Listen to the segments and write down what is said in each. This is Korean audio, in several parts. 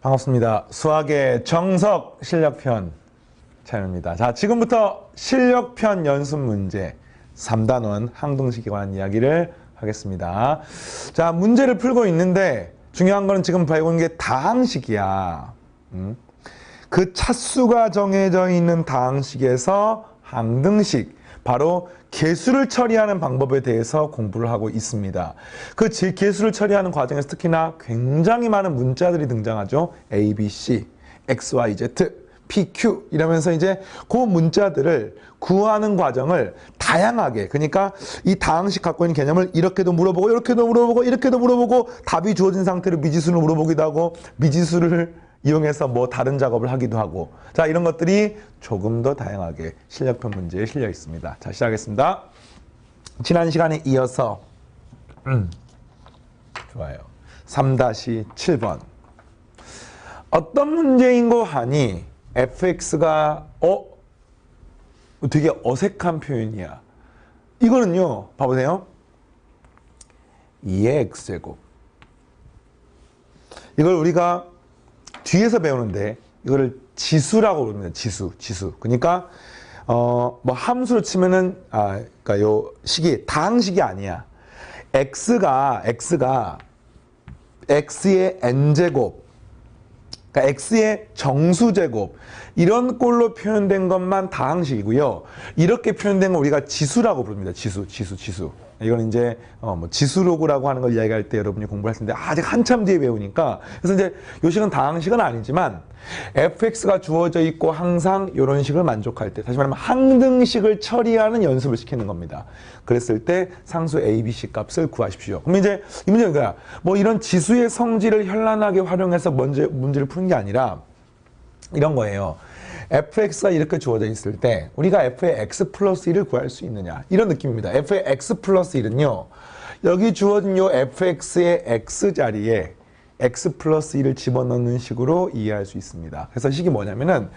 반갑습니다. 수학의 정석 실력편 차연입니다. 자, 지금부터 실력편 연습 문제 3단원 항등식에 관한 이야기를 하겠습니다. 자, 문제를 풀고 있는데 중요한 거는 지금 배우는 게 다항식이야. 그 차수가 정해져 있는 다항식에서 항등식, 바로 계수를 처리하는 방법에 대해서 공부를 하고 있습니다. 그 계수를 처리하는 과정에서 특히나 굉장히 많은 문자들이 등장하죠. A, B, C, X, Y, Z, P, Q 이러면서 이제 그 문자들을 구하는 과정을 다양하게, 그러니까 이 다항식 갖고 있는 개념을 이렇게도 물어보고 이렇게도 물어보고 이렇게도 물어보고 답이 주어진 상태로 미지수를 물어보기도 하고 미지수를 이용해서 뭐 다른 작업을 하기도 하고, 자, 이런 것들이 조금 더 다양하게 실력편 문제에 실려 있습니다. 자, 시작하겠습니다. 지난 시간에 이어서 좋아요. 3-7번 어떤 문제인 거 하니 fx가 되게 어색한 표현이야. 이거는요, 봐보세요. 2의 x제곱. 이걸 우리가 뒤에서 배우는데 이거를 지수라고 부릅니다. 지수. 그러니까 뭐 함수로 치면은 그러니까 요 식이 다항식이 아니야. x가 x의 n제곱, 그러니까 x의 정수제곱, 이런 꼴로 표현된 것만 다항식이고요. 이렇게 표현된 건 우리가 지수라고 부릅니다. 지수. 이건 이제 뭐 지수로그라고 하는 걸 이야기할 때 여러분이 공부할 텐데 아직 한참 뒤에 배우니까. 그래서 이제 요 식은 다항식은 아니지만 fx가 주어져 있고 항상 이런 식을 만족할 때, 다시 말하면 항등식을 처리하는 연습을 시키는 겁니다. 그랬을 때 상수 a, b, c 값을 구하십시오. 그럼 이제 이 문제는 뭐야? 뭐 이런 지수의 성질을 현란하게 활용해서 문제를 푸는 게 아니라 이런 거예요. fx가 이렇게 주어져 있을 때 우리가 f의 x 플러스 1을 구할 수 있느냐, 이런 느낌입니다. f의 x 플러스 1은요, 여기 주어진 요 fx의 x자리에 x 플러스 1을 집어넣는 식으로 이해할 수 있습니다. 그래서 식이 뭐냐면은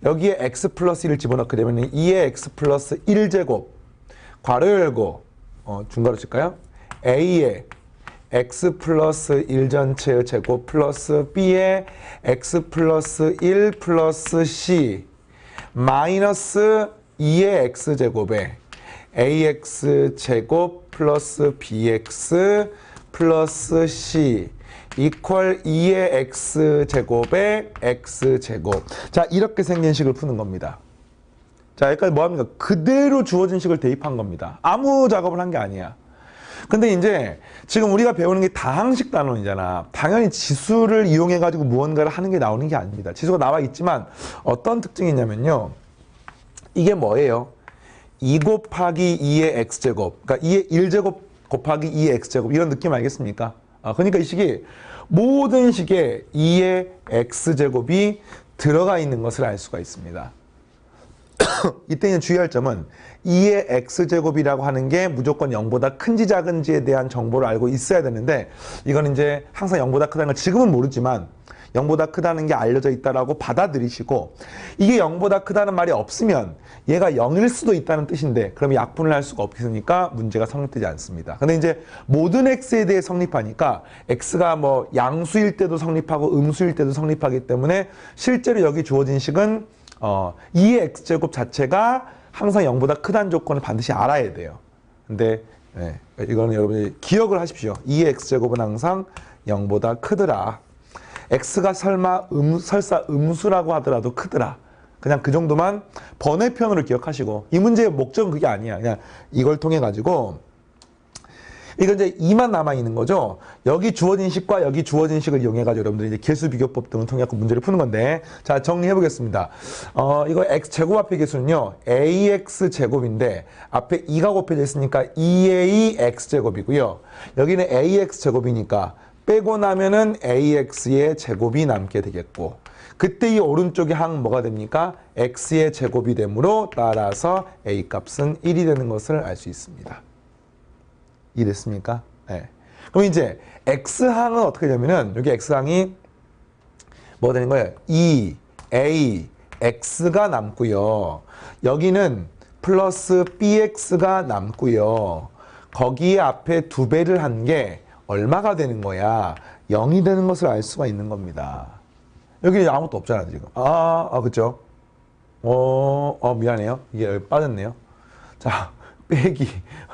여기에 x 플러스 1을 집어넣게 되면 2의 x 플러스 1제곱 괄호 열고 중괄호 칠까요? a의 x 플러스 1 전체의 제곱 플러스 b의 x 플러스 1 플러스 c 마이너스 2의 x제곱에 ax 제곱 플러스 bx 플러스 c 이퀄 2의 x제곱에 x제곱. 자, 이렇게 생긴 식을 푸는 겁니다. 자, 여기까지 뭐합니까? 그대로 주어진 식을 대입한 겁니다. 아무 작업을 한 게 아니야. 근데 이제 지금 우리가 배우는 게 다항식 단원이잖아. 당연히 지수를 이용해가지고 무언가를 하는 게 나오는 게 아닙니다. 지수가 나와 있지만 어떤 특징이 있냐면요. 이게 뭐예요? 2 곱하기 2의 x제곱. 그러니까 2의 1제곱 곱하기 2의 x제곱. 이런 느낌 알겠습니까? 그러니까 이 식이 모든 식에 2의 x제곱이 들어가 있는 것을 알 수가 있습니다. 이때 주의할 점은 2의 x제곱이라고 하는 게 무조건 0보다 큰지 작은지에 대한 정보를 알고 있어야 되는데, 이건 이제 항상 0보다 크다는 걸 지금은 모르지만 0보다 크다는 게 알려져 있다라고 받아들이시고, 이게 0보다 크다는 말이 없으면 얘가 0일 수도 있다는 뜻인데 그럼 약분을 할 수가 없으니까 문제가 성립되지 않습니다. 근데 이제 모든 x에 대해 성립하니까 x가 뭐 양수일 때도 성립하고 음수일 때도 성립하기 때문에 실제로 여기 주어진 식은 2의 x제곱 자체가 항상 0보다 크다는 조건을 반드시 알아야 돼요. 근데 이거는 여러분이 기억을 하십시오. 2의 x제곱은 항상 0보다 크더라. x가 설사 음수라고 하더라도 크더라. 그냥 그 정도만 번외편으로 기억하시고, 이 문제의 목적은 그게 아니야. 그냥 이걸 통해 가지고 이건 이제 2만 남아 있는 거죠. 여기 주어진 식과 여기 주어진 식을 이용해 가지고 여러분들이 이제 계수 비교법 등을 통해 갖고 문제를 푸는 건데, 자, 정리해 보겠습니다. 이거 x 제곱 앞의 계수는요, ax 제곱인데 앞에 2가 곱해져 있으니까 2ax 제곱이고요. 여기는 ax 제곱이니까 빼고 나면은 ax의 제곱이 남게 되겠고, 그때 이 오른쪽의 항 뭐가 됩니까? x의 제곱이 되므로 따라서 a 값은 1이 되는 것을 알 수 있습니다. 이해됐습니까? 네. 그럼 이제 x항은 어떻게 되냐면은 여기 x항이 뭐가 되는 거예요? 2, a, x가 남고요. 여기는 플러스 bx가 남고요. 거기에 앞에 2배를 한 게 얼마가 되는 거야? 0이 되는 것을 알 수가 있는 겁니다. 여기 아무것도 없잖아 지금. 그쵸? 미안해요. 이게 여기 빠졌네요. 자, 빼기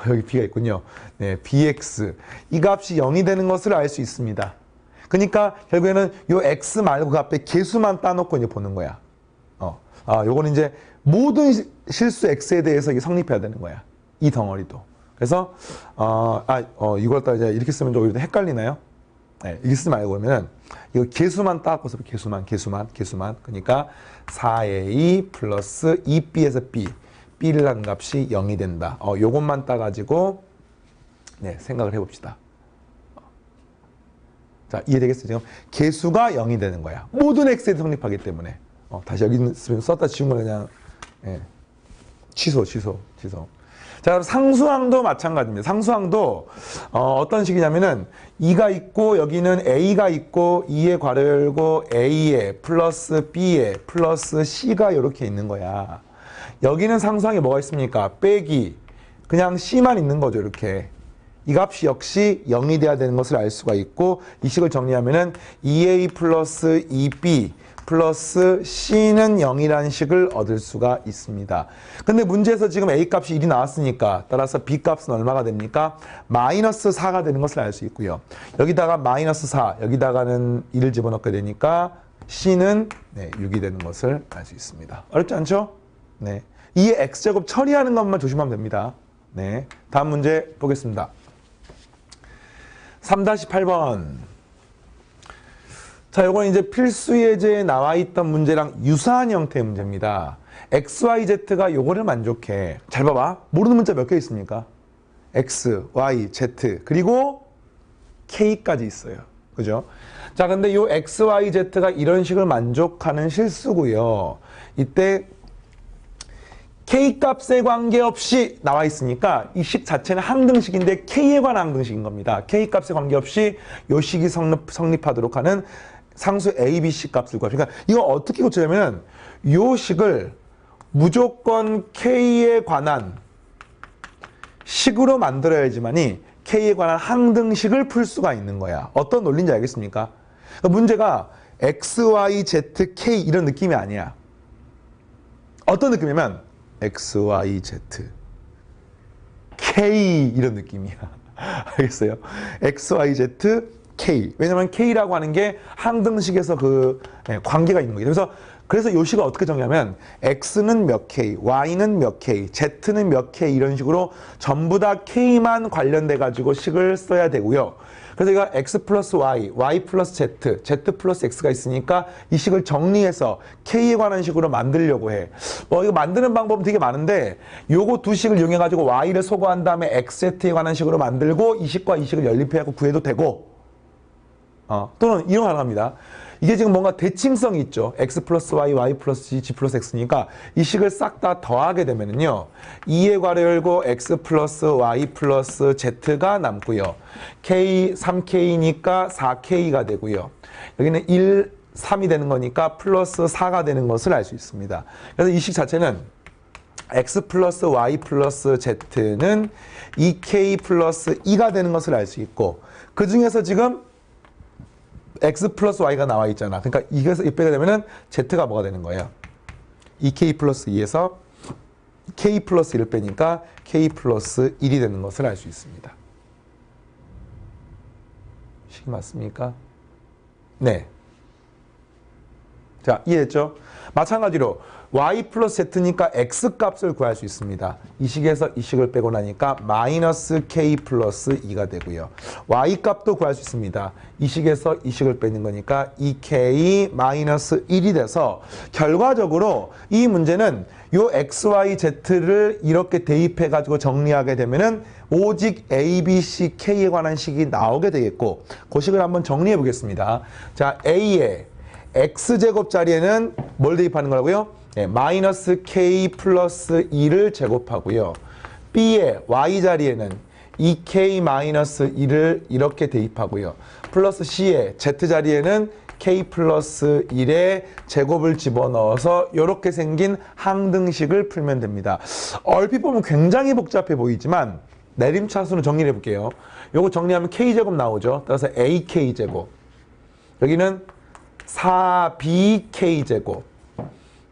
여기 b가 있군요. 네, bx 이 값이 0이 되는 것을 알 수 있습니다. 그러니까 결국에는 요 x 말고 그 앞에 개수만 따놓고 이제 보는 거야. 요거는 이제 모든 실수 x에 대해서 이게 성립해야 되는 거야. 이 덩어리도. 그래서 이걸 따 이제 이렇게 쓰면 좀 오히려 헷갈리나요? 네, 이렇게 쓰지 말고 그러면은 이거 개수만 따갖고 써. 개수만. 그러니까 4a 플러스 2b에서 b를 한 값이 0이 된다. 요것만 따가지고 네, 생각을 해봅시다. 자, 이해되겠어요? 지금 개수가 0이 되는 거야. 모든 x에 성립하기 때문에. 다시 여기 썼다 지운 거 그냥 취소. 자, 그럼 상수항도 마찬가지입니다. 상수항도 어떤 식이냐면은 2가 있고 여기는 a가 있고 2에 괄호 열고 a에 플러스 b에 플러스 c가 이렇게 있는 거야. 여기는 상수항에 뭐가 있습니까? 빼기 그냥 c만 있는 거죠. 이렇게. 이 값이 역시 0이 돼야 되는 것을 알 수가 있고 이 식을 정리하면은 2a 플러스 2b 플러스 c는 0이라는 식을 얻을 수가 있습니다. 근데 문제에서 지금 a 값이 1이 나왔으니까 따라서 b 값은 얼마가 됩니까? 마이너스 4가 되는 것을 알 수 있고요. 여기다가 마이너스 4, 여기다가는 1을 집어넣게 되니까 c는 6이 되는 것을 알 수 있습니다. 어렵지 않죠? 네. 이 x제곱 처리하는 것만 조심하면 됩니다. 네. 다음 문제 보겠습니다. 3-8번. 자, 요건 이제 필수 예제에 나와 있던 문제랑 유사한 형태의 문제입니다. x, y, z가 요거를 만족해. 잘 봐봐. 모르는 문자 몇 개 있습니까? x, y, z 그리고 k까지 있어요. 그죠? 자, 근데 요 x, y, z가 이런 식을 만족하는 실수고요. 이때 K값에 관계없이 나와 있으니까 이 식 자체는 항등식인데 K에 관한 항등식인 겁니다. K값에 관계없이 요 식이 성립하도록 하는 상수 A, B, C 값을 구합니다. 그러니까 이거 어떻게 고치냐면 요 식을 무조건 K에 관한 식으로 만들어야지만이 K에 관한 항등식을 풀 수가 있는 거야. 어떤 논리인지 알겠습니까? 그러니까 문제가 X, Y, Z, K 이런 느낌이 아니야. 어떤 느낌이냐면 X, Y, Z, K 이런 느낌이야. 알겠어요? X, Y, Z, K. 왜냐면 K라고 하는 게 항등식에서 관계가 있는 거예요. 그래서 요 식을 어떻게 정리하면 X는 몇 K, Y는 몇 K, Z는 몇 K 이런 식으로 전부 다 K만 관련돼 가지고 식을 써야 되고요. 그래서 이거 X 플러스 Y, Y 플러스 Z, Z 플러스 X가 있으니까 이 식을 정리해서 K에 관한 식으로 만들려고 해. 이거 만드는 방법은 되게 많은데 요거 두 식을 이용해 가지고 Y를 소거한 다음에 XZ에 관한 식으로 만들고 이 식과 이 식을 연립해갖고 구해도 되고 또는 이용 가능합니다. 이게 지금 뭔가 대칭성이 있죠. X 플러스 Y, Y 플러스 G, G 플러스 X니까 이 식을 싹 다 더하게 되면은요. 2의 괄호 열고 X 플러스 Y 플러스 Z가 남고요. K, 3K니까 4K가 되고요. 여기는 1, 3이 되는 거니까 플러스 4가 되는 것을 알 수 있습니다. 그래서 이 식 자체는 X 플러스 Y 플러스 Z는 2K 플러스 2가 되는 것을 알 수 있고 그 중에서 지금 X 플러스 Y가 나와 있잖아. 그러니까 이게서 이 빼게 되면은 Z가 뭐가 되는 거예요? 2K 플러스 2에서 K 플러스 1을 빼니까 K 플러스 1이 되는 것을 알 수 있습니다. 식이 맞습니까? 네. 자, 이해했죠? 마찬가지로 Y 플러스 Z니까 X 값을 구할 수 있습니다. 이 식에서 이 식을 빼고 나니까 마이너스 K 플러스 2가 되고요. Y 값도 구할 수 있습니다. 이 식에서 이 식을 빼는 거니까 2K 마이너스 1이 돼서 결과적으로 이 문제는 요 X, Y, Z를 이렇게 대입해가지고 정리하게 되면은 오직 A, B, C, K에 관한 식이 나오게 되겠고 그 식을 한번 정리해 보겠습니다. 자, A의 X제곱 자리에는 뭘 대입하는 거라고요? 네, 마이너스 K 플러스 2를 제곱하고요. B의 Y 자리에는 2K 마이너스 1을 이렇게 대입하고요. 플러스 C의 Z 자리에는 K 플러스 1의 제곱을 집어넣어서 이렇게 생긴 항등식을 풀면 됩니다. 얼핏 보면 굉장히 복잡해 보이지만 내림차순으로 정리를 해볼게요. 요거 정리하면 K제곱 나오죠. 따라서 AK제곱. 여기는 4bk제곱.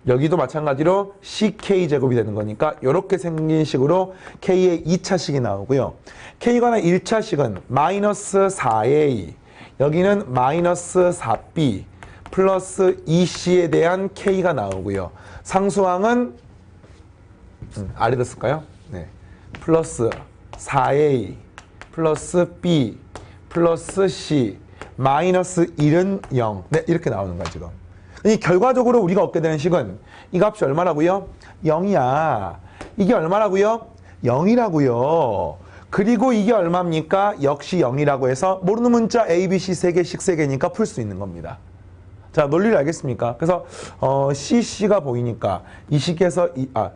여기도 마찬가지로 ck제곱이 되는 거니까 이렇게 생긴 식으로 k의 2차식이 나오고요. k가 는 1차식은 마이너스 4a, 여기는 마이너스 4b 플러스 2c에 대한 k가 나오고요. 상수항은 아래다 쓸까요? 네. 플러스 4a 플러스 b 플러스 c 마이너스 1은 0. 네, 이렇게 나오는 거야 지금. 이 결과적으로 우리가 얻게 되는 식은 이 값이 얼마라고요? 0이야. 이게 얼마라고요? 0이라고요. 그리고 이게 얼마입니까? 역시 0이라고 해서 모르는 문자 A, B, C 3개씩 3개니까 풀 수 있는 겁니다. 자, 논리를 알겠습니까? 그래서 CC가 보이니까 이 식에서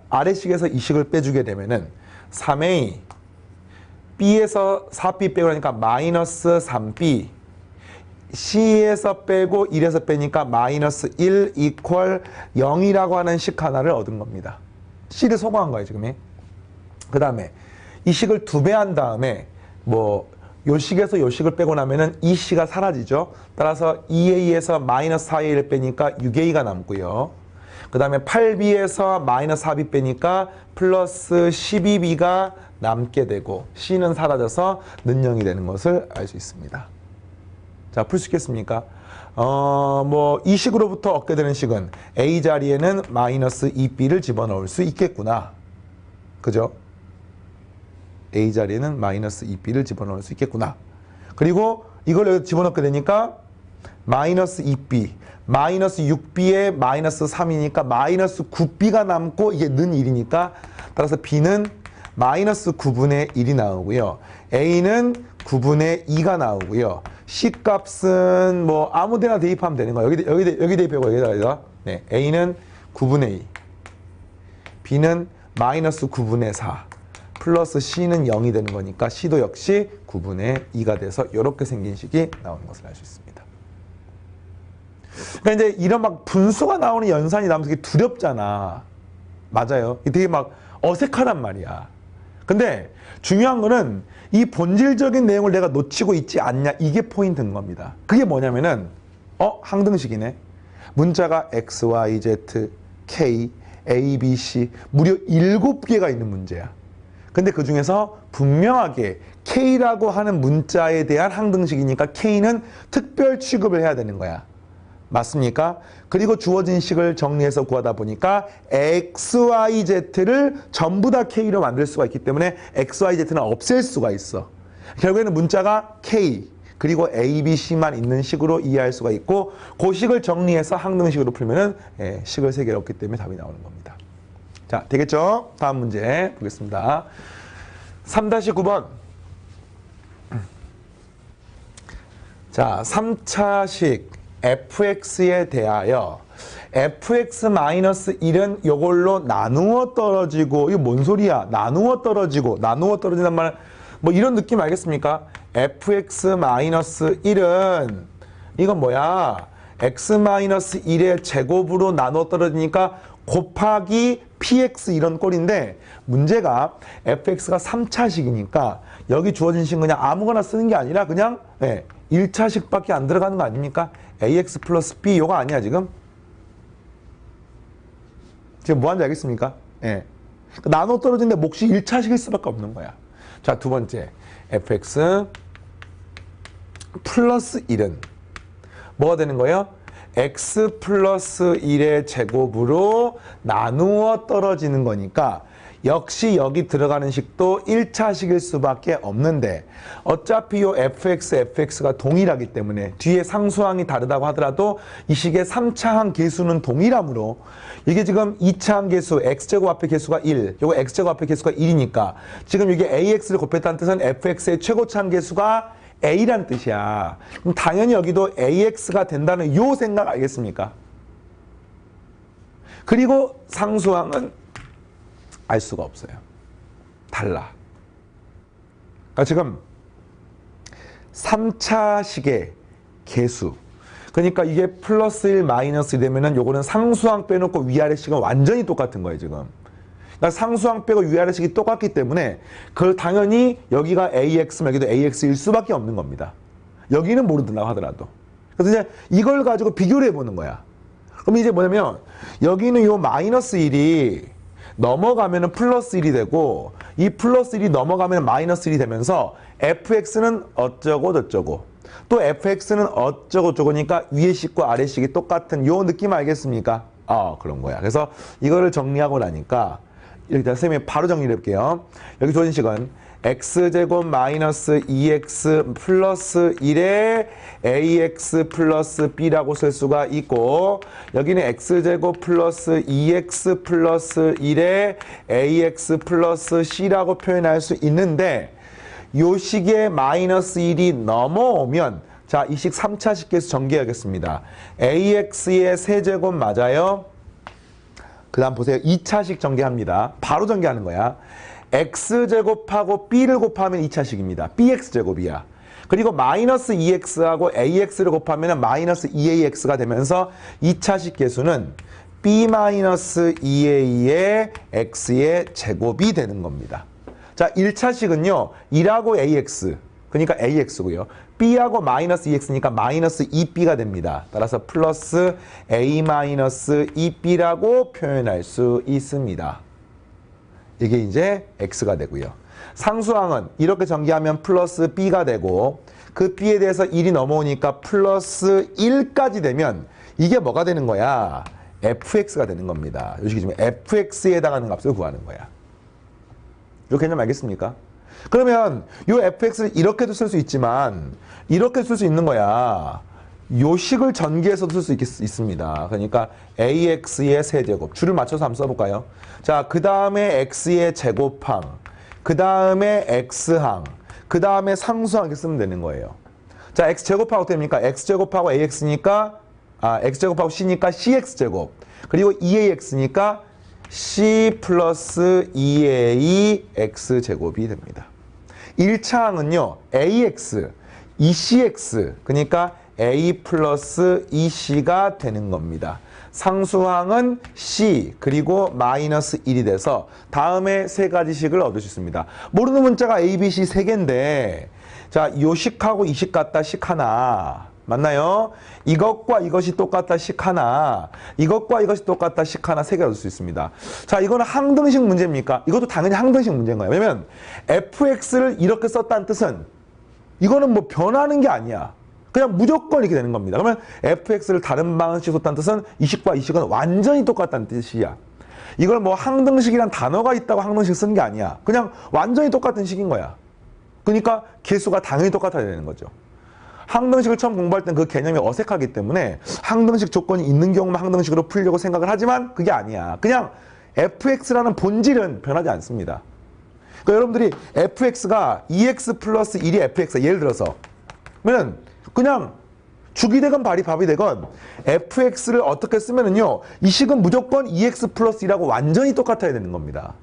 아래식에서 이 식을 빼주게 되면은 3A B에서 4B 빼고 나니까 마이너스 3B C에서 빼고 1에서 빼니까 마이너스 1 이퀄 0이라고 하는 식 하나를 얻은 겁니다. C를 소거한 거예요, 지금. 그 다음에 이 식을 2배 한 다음에 요 식에서 요 식을 빼고 나면은 이 C가 사라지죠. 따라서 2A에서 마이너스 4A를 빼니까 6A가 남고요. 그 다음에 8B에서 마이너스 4B 빼니까 플러스 12B가 남게 되고 C는 사라져서 는 0이 되는 것을 알 수 있습니다. 자, 풀 수 있겠습니까? 이 식으로부터 얻게 되는 식은 A 자리에는 마이너스 2B를 집어넣을 수 있겠구나. 그죠? A 자리에는 마이너스 2B를 집어넣을 수 있겠구나. 그리고 이걸 여기 집어넣게 되니까 마이너스 2B, 마이너스 6B에 마이너스 3이니까 마이너스 9B가 남고 이게 는 1이니까 따라서 B는 마이너스 9분의 1이 나오고요. A는 9분의 2가 나오고요. C 값은 아무 데나 대입하면 되는 거예요. 여기 대입하고 여기다가. 네, A는 9분의 2, B는 마이너스 9분의 4, 플러스 C는 0이 되는 거니까 C도 역시 9분의 2가 돼서 이렇게 생긴 식이 나오는 것을 알 수 있습니다. 그러니까 이제 이런 막 분수가 나오는 연산이 나오면서 되게 두렵잖아. 맞아요. 되게 막 어색하단 말이야. 근데 중요한 거는 이 본질적인 내용을 내가 놓치고 있지 않냐, 이게 포인트인 겁니다. 그게 뭐냐면은 항등식이네. 문자가 X, Y, Z, K, A, B, C 무려 7개가 있는 문제야. 근데 그 중에서 분명하게 K라고 하는 문자에 대한 항등식이니까 K는 특별 취급을 해야 되는 거야. 맞습니까? 그리고 주어진 식을 정리해서 구하다 보니까 X, Y, Z를 전부 다 K로 만들 수가 있기 때문에 X, Y, Z는 없앨 수가 있어. 결국에는 문자가 K 그리고 A, B, C만 있는 식으로 이해할 수가 있고 그 식을 정리해서 항등식으로 풀면은 식을 3개를 얻기 때문에 답이 나오는 겁니다. 자, 되겠죠? 다음 문제 보겠습니다. 3-9번. 자, 3차식 fx에 대하여 fx-1은 이걸로 나누어 떨어지고, 이거 뭔 소리야? 나누어 떨어진단 말, 이런 느낌 알겠습니까? fx-1은 이건 뭐야? x-1의 제곱으로 나누어 떨어지니까 곱하기 px 이런 꼴인데, 문제가 fx가 3차식이니까 여기 주어진 식은 그냥 아무거나 쓰는 게 아니라 그냥 1차식밖에 안 들어가는 거 아닙니까? ax 플러스 b 요거 아니야 지금? 지금 뭐 하는지 알겠습니까? 나눠 떨어지는데 몫이 1차식일 수밖에 없는 거야. 자, 두 번째 fx 플러스 1은 뭐가 되는 거예요? x 플러스 1의 제곱으로 나누어 떨어지는 거니까 역시 여기 들어가는 식도 1차식일 수밖에 없는데 어차피 요 fx가 동일하기 때문에 뒤에 상수항이 다르다고 하더라도 이 식의 3차항 계수는 동일하므로 이게 지금 2차항 계수 x제곱 앞에 계수가 1, 요거 x제곱 앞에 계수가 1이니까 지금 이게 ax를 곱했다는 뜻은 fx의 최고차항 계수가 a라는 뜻이야. 그럼 당연히 여기도 ax가 된다는 요 생각 알겠습니까? 그리고 상수항은 알 수가 없어요. 달라. 그러니까 지금 3차식의 계수. 그러니까 이게 플러스 1, 마이너스 1 되면은 요거는 상수항 빼놓고 위아래식은 완전히 똑같은 거예요, 지금. 그러니까 상수항 빼고 위아래식이 똑같기 때문에 그걸 당연히 여기가 AX면 여기도 AX일 수밖에 없는 겁니다. 여기는 모른다고 하더라도. 그래서 이제 이걸 가지고 비교를 해보는 거야. 그럼 이제 뭐냐면 여기는 요 마이너스 1이 넘어가면은 플러스 1이 되고 이 플러스 1이 넘어가면 마이너스 1이 되면서 fx는 어쩌고 저쩌고 또 fx는 어쩌고 저쩌고니까 위의 식과 아래 식이 똑같은 요 느낌 알겠습니까? 그런 거야. 그래서 이거를 정리하고 나니까 이렇게 선생님이 바로 정리를 해볼게요. 여기 주어진 식은 x제곱 마이너스 2x 플러스 1에 ax 플러스 b라고 쓸 수가 있고 여기는 x제곱 플러스 2x 플러스 1에 ax 플러스 c라고 표현할 수 있는데 요 식에 마이너스 1이 넘어오면 자, 이 식 3차 식계수 전개하겠습니다. ax의 세제곱 맞아요? 그 다음 보세요. 2차식 전개합니다. 바로 전개하는 거야. x제곱하고 b를 곱하면 2차식입니다. bx제곱이야. 그리고 마이너스 2x하고 ax를 곱하면 마이너스 2ax가 되면서 2차식 계수는 b 마이너스 2a의 x의 제곱이 되는 겁니다. 자, 1차식은요. 1하고 ax, 그러니까 ax고요. b하고 마이너스 2x니까 마이너스 2b가 됩니다. 따라서 플러스 a 마이너스 2b라고 표현할 수 있습니다. 이게 이제 x가 되고요. 상수항은 이렇게 전개하면 플러스 b가 되고 그 b에 대해서 1이 넘어오니까 플러스 1까지 되면 이게 뭐가 되는 거야? fx가 되는 겁니다. 이 식이 지금 fx에 해당하는 값을 구하는 거야. 이 개념 알겠습니까? 그러면 이 fx를 이렇게도 쓸 수 있지만 이렇게 쓸 수 있는 거야. 요 식을 전개해서도 쓸 수 있습니다. 그러니까 ax의 세제곱 줄을 맞춰서 한번 써볼까요? 자, 그 다음에 x의 제곱항, 그 다음에 x항, 그 다음에 상수항 이렇게 쓰면 되는 거예요. 자, x제곱하고 어떻게 됩니까? x제곱하고 ax니까 x제곱하고 c니까 cx제곱, 그리고 2ax니까 c 플러스 2a x제곱이 됩니다. 1차항은요 ax, 2cx, 그러니까 a 플러스 2c가 되는 겁니다. 상수항은 c, 그리고 마이너스 1이 돼서 다음에 세 가지 식을 얻을 수 있습니다. 모르는 문자가 a, b, c 세 개인데 자, 요 식하고 이 식 같다 식 하나 맞나요? 이것과 이것이 똑같다 식 하나, 이것과 이것이 똑같다 식 하나 세 개 얻을 수 있습니다. 자, 이거는 항등식 문제입니까? 이것도 당연히 항등식 문제인 거예요. 왜냐면 fx를 이렇게 썼다는 뜻은 이거는 뭐 변하는 게 아니야. 그냥 무조건 이렇게 되는 겁니다. 그러면 fx를 다른 방식으로 썼다는 뜻은 이 식과 이 식은 완전히 똑같다는 뜻이야. 이걸 뭐 항등식이란 단어가 있다고 항등식 쓴 게 아니야. 그냥 완전히 똑같은 식인 거야. 그러니까 개수가 당연히 똑같아야 되는 거죠. 항등식을 처음 공부할 땐 그 개념이 어색하기 때문에 항등식 조건이 있는 경우만 항등식으로 풀려고 생각을 하지만 그게 아니야. 그냥 fx라는 본질은 변하지 않습니다. 그러니까 여러분들이 fx가 2x 플러스 1이 fx야. 예를 들어서 그러면 그냥 죽이 되건 밥이 되건 fx를 어떻게 쓰면은요 이 식은 무조건 2x 플러스 1하고 완전히 똑같아야 되는 겁니다.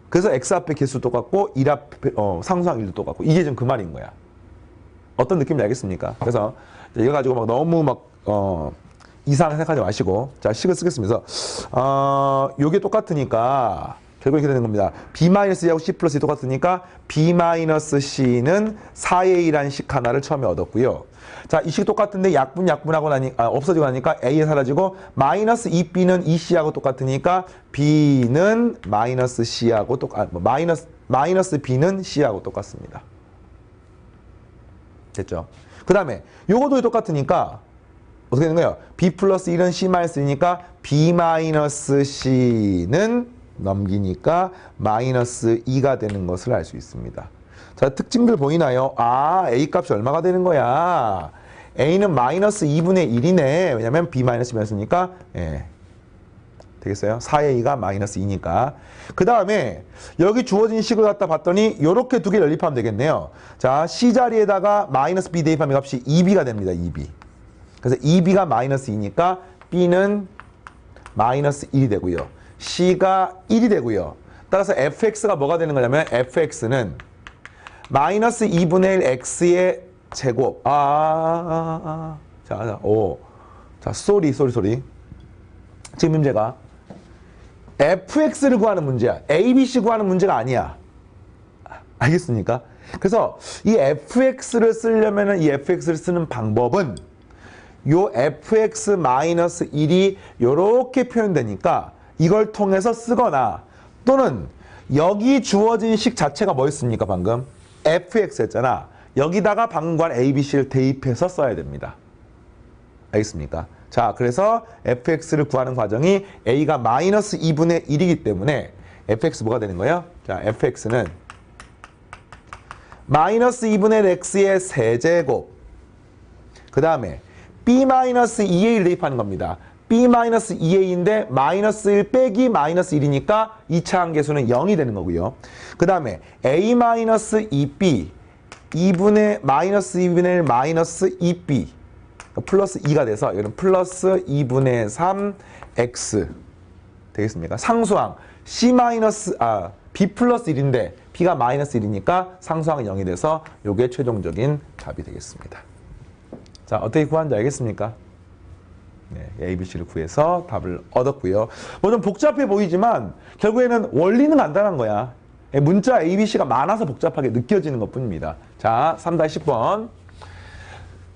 그래서 x 앞에 개수 똑같고 1 앞에 상수항 1도 똑같고 이게 지금 그 말인 거야. 어떤 느낌인지 알겠습니까? 그래서 이거 가지고 막 너무 막 이상하게 생각하지 마시고 자, 식을 쓰겠습니다. 요게 똑같으니까 결국 이렇게 되는 겁니다. b-c하고 c 플러스 2 똑같으니까 b-c는 4a라는 식 하나를 처음에 얻었고요. 자, 이 식 똑같은데 약분하고 없어지고 나니까 a에 사라지고 마이너스 2b는 2c하고 똑같으니까 b는 마이너스 c하고 마이너스 b는 c하고 똑같습니다. 됐죠? 그 다음에 요것도 똑같으니까 어떻게 되는 거예요? b 플러스 1은 c 마이너스 1이니까 b 마이너스 c는 넘기니까 마이너스 2가 되는 것을 알 수 있습니다. 자, 특징들 보이나요? a 값이 얼마가 되는 거야? a는 마이너스 2분의 1이네. 왜냐면 b 마이너스 마이너스니까 되겠어요? 4의 2가 마이너스 2니까. 그 다음에 여기 주어진 식을 갖다 봤더니 이렇게 두 개 연립하면 되겠네요. 자, c 자리에다가 마이너스 b 대입하면 값이 2b가 됩니다. 2b. 그래서 2b가 마이너스 2니까 b는 마이너스 1이 되고요. c가 1이 되고요. 따라서 fx가 뭐가 되는 거냐면 fx는 마이너스 2분의 1 x의 제곱. 자, 쏘리. 지금 문제가 fx를 구하는 문제야. abc 구하는 문제가 아니야. 알겠습니까? 그래서 이 fx를 쓰려면 이 fx를 쓰는 방법은 요 fx-1이 요렇게 표현되니까 이걸 통해서 쓰거나 또는 여기 주어진 식 자체가 뭐였습니까? 방금 fx 했잖아. 여기다가 방관 abc를 대입해서 써야 됩니다. 알겠습니까? 자, 그래서 fx를 구하는 과정이 a가 마이너스 2분의 1이기 때문에 fx 뭐가 되는 거예요? 자, fx는 마이너스 2분의 x의 세제곱 그 다음에 b-2a를 대입하는 겁니다. b-2a인데 마이너스 1 빼기 마이너스 1이니까 2차 함계수는 0이 되는 거고요. 그 다음에 a-2b 2분의 마이너스 2분의 1 마이너스 2b 플러스 2가 돼서 이거는 플러스 2분의 3x 되겠습니까? 상수항 b 플러스 1인데 b가 마이너스 1이니까 상수항은 0이 돼서 이게 최종적인 답이 되겠습니다. 자, 어떻게 구하는지 알겠습니까? 네, ABC를 구해서 답을 얻었고요. 뭐 좀 복잡해 보이지만 결국에는 원리는 간단한 거야. 문자 ABC가 많아서 복잡하게 느껴지는 것뿐입니다. 자, 3-10번.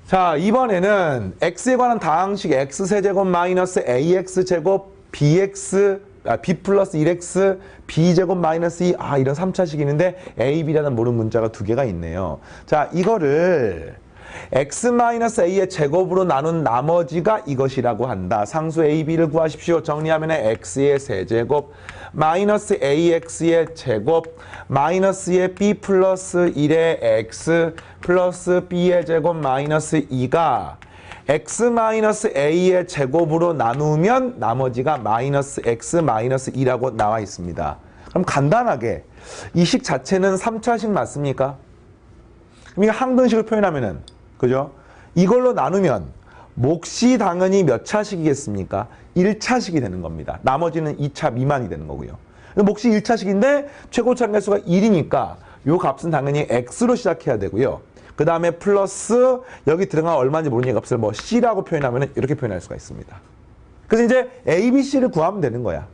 자, 이번에는 x에 관한 다항식 x세제곱 마이너스 ax제곱 b 플러스 1x b제곱 마이너스 2 이런 3차식이 있는데 a, b라는 모르는 문자가 두 개가 있네요. 자, 이거를 x-a의 제곱으로 나눈 나머지가 이것이라고 한다. 상수 a, b를 구하십시오. 정리하면 x의 세제곱 마이너스 ax의 제곱 마이너스의 b 플러스 1의 x 플러스 b의 제곱 마이너스 2가 x-a의 제곱으로 나누면 나머지가 마이너스 x 마이너스 2라고 나와 있습니다. 그럼 간단하게 이 식 자체는 3차식 맞습니까? 그럼 이거 항등식을 표현하면은 그죠? 이걸로 나누면 몫이 당연히 몇 차식이겠습니까? 1차식이 되는 겁니다. 나머지는 2차 미만이 되는 거고요. 몫이 1차식인데 최고차 함계수가 1이니까 요 값은 당연히 x로 시작해야 되고요. 그 다음에 플러스 여기 들어간 얼마인지 모르는 값을 뭐 c라고 표현하면 이렇게 표현할 수가 있습니다. 그래서 이제 a, b, c를 구하면 되는 거야.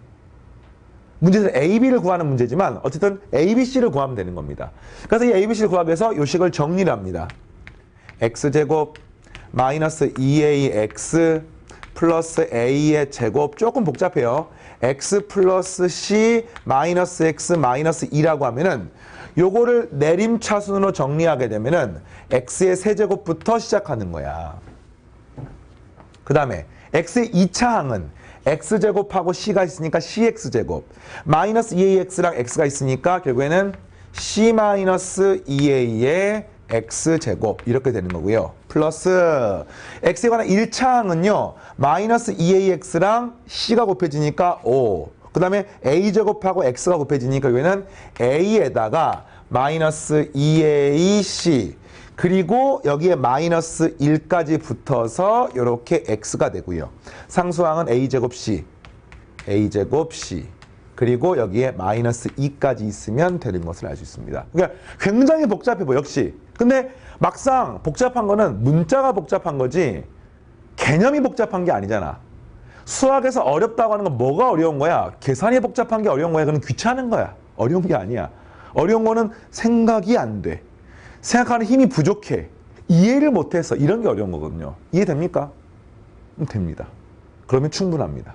문제에서 a, b를 구하는 문제지만 어쨌든 a, b, c를 구하면 되는 겁니다. 그래서 이 a, b, c를 구하기 위해서 요 식을 정리를 합니다. x제곱 마이너스 2ax 플러스 a의 제곱 조금 복잡해요. x 플러스 c 마이너스 x 마이너스 2라고 하면은 요거를 내림차순으로 정리하게 되면은 x의 세제곱부터 시작하는 거야. 그 다음에 x의 2차 항은 x제곱하고 c가 있으니까 cx제곱 마이너스 2ax랑 x가 있으니까 결국에는 c 마이너스 2a의 x제곱 이렇게 되는 거고요. 플러스 x에 관한 1차 항은요. 마이너스 2ax랑 c가 곱해지니까 5. 그 다음에 a제곱하고 x가 곱해지니까 여기는 a에다가 마이너스 2ac 그리고 여기에 마이너스 1까지 붙어서 이렇게 x가 되고요. 상수항은 a제곱 c 그리고 여기에 마이너스 2까지 있으면 되는 것을 알 수 있습니다. 그러니까 굉장히 복잡해 보여 역시. 근데 막상 복잡한 거는 문자가 복잡한 거지 개념이 복잡한 게 아니잖아. 수학에서 어렵다고 하는 건 뭐가 어려운 거야? 계산이 복잡한 게 어려운 거야? 그건 귀찮은 거야. 어려운 게 아니야. 어려운 거는 생각이 안 돼. 생각하는 힘이 부족해. 이해를 못해서 이런 게 어려운 거거든요. 이해됩니까? 됩니다. 그러면 충분합니다.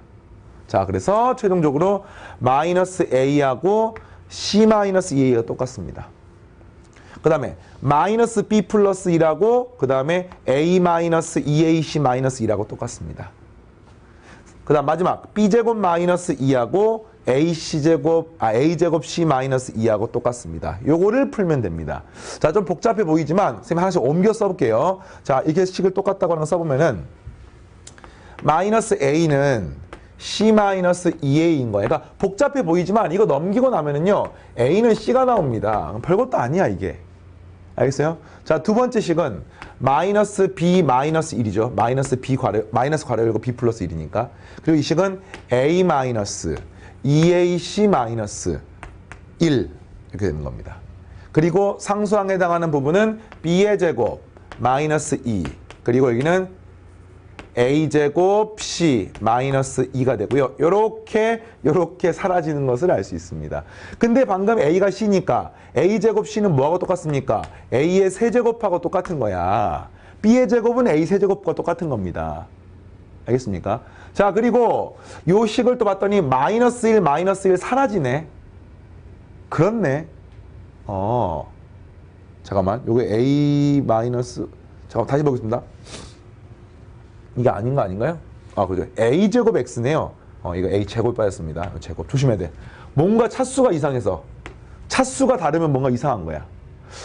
자, 그래서 최종적으로 마이너스 a하고 c 마이너스 2a가 똑같습니다. 그 다음에 마이너스 b 플러스 1하고 그 다음에 a 마이너스 2ac 마이너스 2라고 똑같습니다. 그 다음 마지막 b제곱 마이너스 2하고 a제곱 c 마이너스 2하고 똑같습니다. 요거를 풀면 됩니다. 자, 좀 복잡해 보이지만 선생님 하나씩 옮겨 써볼게요. 자, 이렇게 식을 똑같다고 하는 거 써보면은 마이너스 a는 c 마이너스 2a인 거예요. 그러니까 복잡해 보이지만 이거 넘기고 나면은요 a는 c가 나옵니다. 별것도 아니야 이게. 알겠어요? 자, 두 번째 식은 마이너스 b 마이너스 1이죠. 마이너스 괄호 열고 b 플러스 1이니까. 그리고 이 식은 a 마이너스 2ac 마이너스 1 이렇게 되는 겁니다. 그리고 상수항에 해당하는 부분은 b의 제곱 마이너스 2 그리고 여기는 a제곱 c 마이너스 2가 되고요. 요렇게 사라지는 것을 알 수 있습니다. 근데 방금 a가 c니까 a제곱 c는 뭐하고 똑같습니까? a의 세제곱하고 똑같은 거야. B의 제곱은 A 세제곱과 똑같은 겁니다. 알겠습니까? 자, 그리고 요 식을 또 봤더니 마이너스 1 사라지네. 그렇네. 잠깐만. 요게 A 마이너스, 잠깐만 다시 보겠습니다. 이게 아닌 거 아닌가요? 그죠. A 제곱 X네요. 이거 A 제곱 빠졌습니다. 제곱. 조심해야 돼. 뭔가 차수가 이상해서. 차수가 다르면 뭔가 이상한 거야.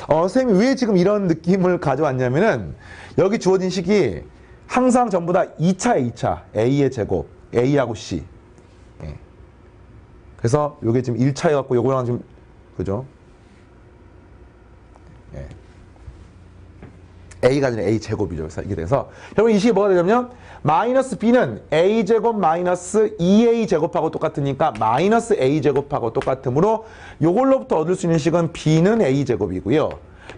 선생님이 왜 지금 이런 느낌을 가져왔냐면은 여기 주어진 식이 항상 전부 다 2차에 2차. A의 제곱. A하고 C. 예. 그래서 요게 지금 1차여갖고 요거랑 지금, 그죠? 예. A가 아니라 A 제곱이죠. 그래서 이게 돼서 여러분 이 식이 뭐가 되냐면 마이너스 B는 A 제곱 마이너스 2A 제곱하고 똑같으니까 마이너스 A 제곱하고 똑같으므로 요걸로부터 얻을 수 있는 식은 B는 A 제곱이고요.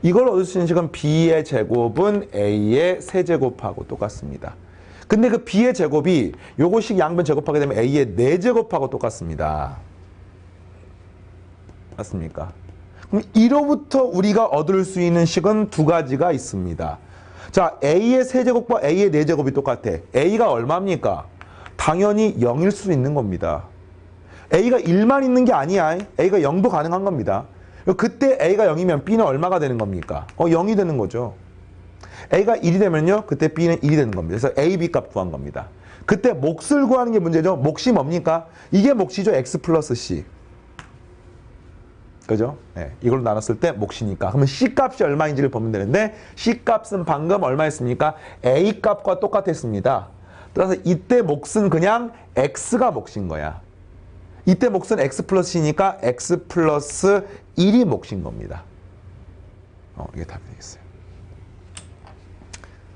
이걸 얻을 수 있는 식은 B의 제곱은 A의 세제곱하고 똑같습니다. 근데 그 B의 제곱이 요거식 양변 제곱하게 되면 A의 4제곱하고 똑같습니다. 맞습니까? 그럼 이로부터 우리가 얻을 수 있는 식은 두 가지가 있습니다. 자, A의 세제곱과 A의 4제곱이 똑같아. A가 얼마입니까? 당연히 0일 수 있는 겁니다. A가 1만 있는 게 아니야. A가 0도 가능한 겁니다. 그때 A가 0이면 B는 얼마가 되는 겁니까? 0이 되는 거죠. A가 1이 되면요. 그때 B는 1이 되는 겁니다. 그래서 A, B 값 구한 겁니다. 그때 몫을 구하는 게 문제죠. 몫이 뭡니까? 이게 몫이죠. X 플러스 C. 그죠? 네, 이걸로 나눴을 때 몫이니까. 그러면 C 값이 얼마인지를 보면 되는데 C 값은 방금 얼마였습니까? A 값과 똑같았습니다. 따라서 이때 몫은 그냥 X가 몫인 거야. 이때 몫은 X 플러스 C니까 X 플러스 1이 몫인 겁니다. 이게 답이 되겠어요.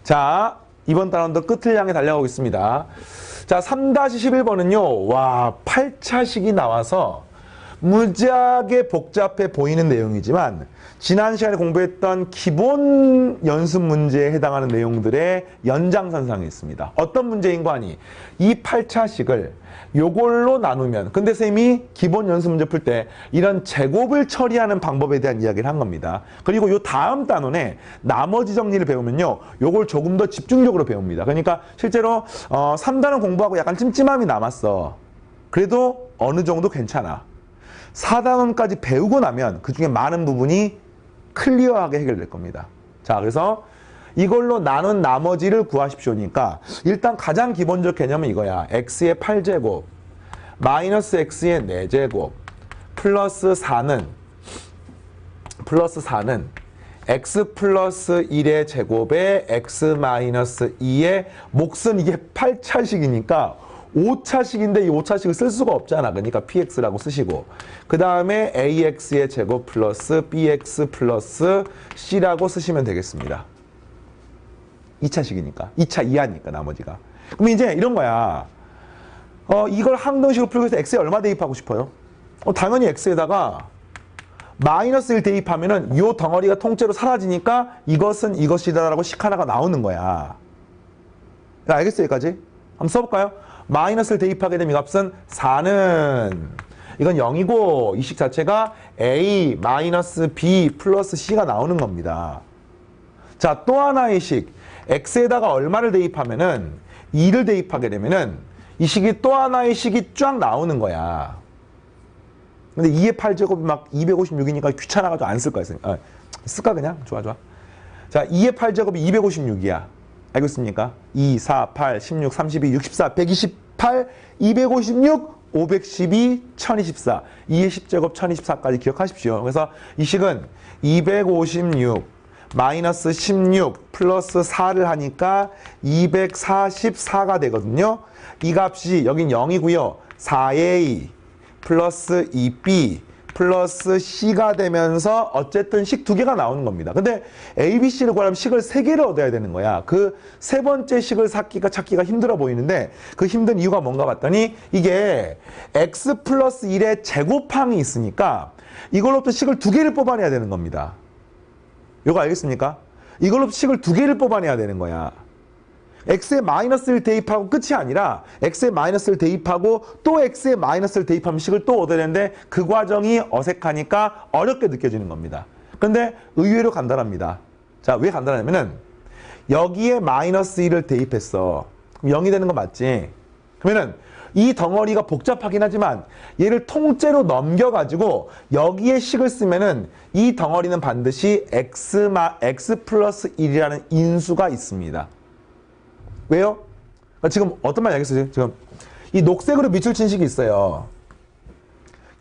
자, 이번 단원도 끝을 향해 달려가고 있습니다. 자, 3-11번은요. 와, 8차식이 나와서 무지하게 복잡해 보이는 내용이지만 지난 시간에 공부했던 기본 연습 문제에 해당하는 내용들의 연장선상에 있습니다. 어떤 문제인 거 아니? 이 8차식을 요걸로 나누면, 근데 쌤이 기본 연습 문제 풀 때 이런 제곱을 처리하는 방법에 대한 이야기를 한 겁니다. 그리고 요 다음 단원에 나머지 정리를 배우면요, 요걸 조금 더 집중적으로 배웁니다. 그러니까 실제로 3단원 공부하고 약간 찜찜함이 남았어. 그래도 어느 정도 괜찮아. 4단원까지 배우고 나면 그 중에 많은 부분이 클리어하게 해결될 겁니다. 자, 그래서 이걸로 나눈 나머지를 구하십시오니까 일단 가장 기본적 개념은 이거야. x의 8제곱 마이너스 x의 4제곱 플러스 4는 x 플러스 1의 제곱에 x 마이너스 2의 몫은 이게 8차식이니까 5차식인데 이 5차식을 쓸 수가 없잖아. 그러니까 px라고 쓰시고 그 다음에 ax의 제곱 플러스 bx 플러스 c라고 쓰시면 되겠습니다. 2차식이니까. 2차 이하니까 나머지가. 그럼 이제 이런 거야. 이걸 항등식으로 풀고 해서 x에 얼마 대입하고 싶어요? 당연히 x에다가 마이너스 1 대입하면은 이 덩어리가 통째로 사라지니까 이것은 이것이다라고 식 하나가 나오는 거야. 알겠어요? 여기까지? 한번 써볼까요? 마이너스를 대입하게 되면 이 값은 4는 이건 0이고 이 식 자체가 a 마이너스 b 플러스 c가 나오는 겁니다. 자, 또 하나의 식 x에다가 얼마를 대입하면은 2를 대입하게 되면은 이 식이 또 하나의 식이 쫙 나오는 거야. 근데 2의 8제곱이 막 256이니까 귀찮아가지고 안 쓸 거야. 쓸까 그냥? 좋아. 자, 2의 8제곱이 256이야. 알겠습니까? 2, 4, 8, 16, 32, 64, 128, 256, 512, 1024. 2의 10제곱 1024까지 기억하십시오. 그래서 이 식은 256 마이너스 16 플러스 4를 하니까 244가 되거든요. 이 값이 여긴 0이고요. 4a 플러스 2b 플러스 c가 되면서 어쨌든 식 2개가 나오는 겁니다. 근데 a, b, c를 구하려면 식을 3개를 얻어야 되는 거야. 그 세 번째 식을 찾기가 힘들어 보이는데 그 힘든 이유가 뭔가 봤더니 이게 x 플러스 1의 제곱항이 있으니까 이걸로부터 식을 2개를 뽑아내야 되는 겁니다. 이거 알겠습니까? 이걸로 식을 2개를 뽑아내야 되는 거야. x에 마이너스를 대입하고 끝이 아니라 x에 마이너스를 대입하고 또 x에 마이너스를 대입하면 식을 또 얻어야 되는데 그 과정이 어색하니까 어렵게 느껴지는 겁니다. 근데 의외로 간단합니다. 자, 왜 간단하냐면은 여기에 마이너스 1을 대입했어. 그럼 0이 되는 거 맞지? 그러면은 이 덩어리가 복잡하긴 하지만 얘를 통째로 넘겨가지고 여기에 식을 쓰면은 이 덩어리는 반드시 x 플러스 1이라는 인수가 있습니다. 왜요? 지금 어떤 말 알겠어요? 지금 이 녹색으로 밑줄 친 식이 있어요.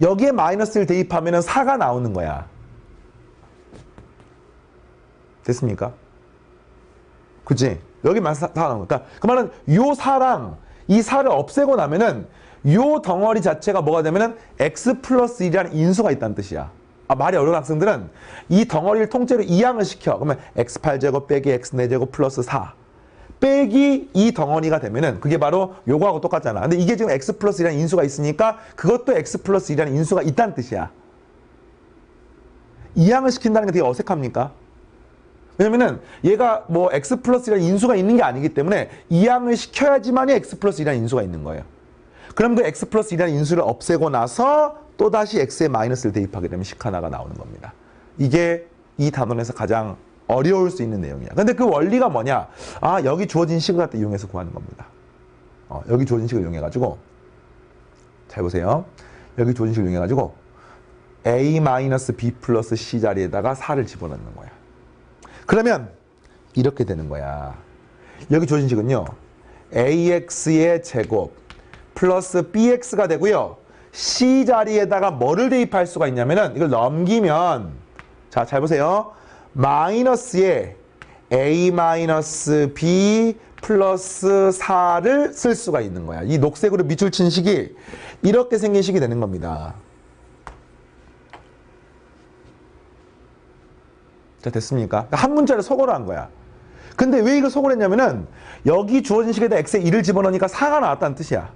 여기에 마이너스 1 대입하면은 4가 나오는 거야. 됐습니까? 그치? 여기만 4가 나오는 거야. 그 말은 요 4랑 이 4를 없애고 나면은 요 덩어리 자체가 뭐가 되면은 x 플러스 1이라는 인수가 있다는 뜻이야. 말이 어려운 학생들은 이 덩어리를 통째로 이항을 시켜. 그러면 x8제곱 빼기 x4제곱 플러스 4 빼기 이 덩어리가 되면은 그게 바로 요거하고 똑같잖아. 근데 이게 지금 x 플러스 1이라는 인수가 있으니까 그것도 x 플러스 1이라는 인수가 있다는 뜻이야. 이항을 시킨다는 게 되게 어색합니까? 왜냐면은 얘가 뭐 x 플러스 1이라는 인수가 있는 게 아니기 때문에 이항을 시켜야지만이 x 플러스 1이라는 인수가 있는 거예요. 그럼 그 x 플러스 1이라는 인수를 없애고 나서 또다시 x에 마이너스를 대입하게 되면 식 하나가 나오는 겁니다. 이게 이 단원에서 가장 어려울 수 있는 내용이야. 근데 그 원리가 뭐냐? 여기 주어진 식을 갖다 이용해서 구하는 겁니다. 여기 주어진 식을 이용해가지고 잘 보세요. 여기 주어진 식을 이용해가지고 a-b 플러스 c 자리에다가 4를 집어넣는 거야. 그러면 이렇게 되는 거야. 여기 주어진 식은요. ax의 제곱 플러스 bx가 되고요. c 자리에다가 뭐를 대입할 수가 있냐면은 이걸 넘기면 자, 잘 보세요. 마이너스에 a-b 플러스 4를 쓸 수가 있는 거야. 이 녹색으로 밑줄 친 식이 이렇게 생긴 식이 되는 겁니다. 자, 됐습니까? 한 문자를 속어로 한 거야. 근데 왜 이걸 속어로 했냐면은 여기 주어진 식에다 x에 1을 집어넣으니까 4가 나왔다는 뜻이야.